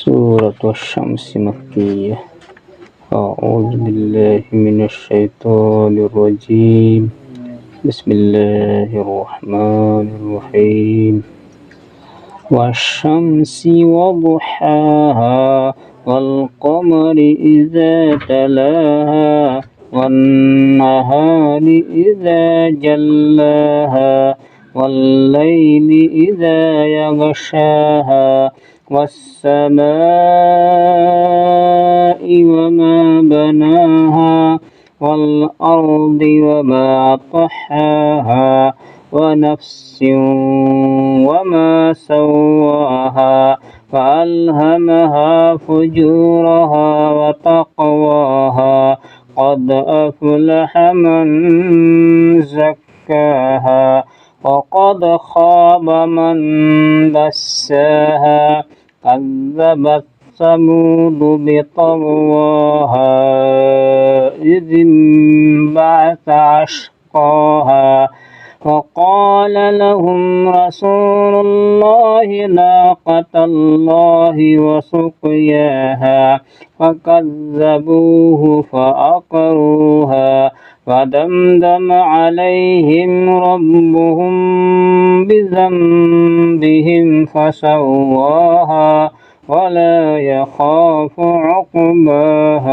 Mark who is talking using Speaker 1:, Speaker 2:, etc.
Speaker 1: سورة الشمس مكية. أعوذ بالله من الشيطان الرجيم. بسم الله الرحمن الرحيم. والشمس وضحاها والقمر إذا تلاها والنهار إذا جلاها والليل إذا يغشاها والسماء وما بناها والأرض وما طحاها ونفس وما سواها فألهمها فجورها وتقواها قد أفلح من زكاها وقد خاب من دساها كذبت ثمود بطغواها إذ انبعث أشقاها وقال لهم رسول الله ناقة الله وسقياها فكذبوه فعقروها فدمدم عليهم ربهم بذنبهم فسواها ولا يخاف عقباها.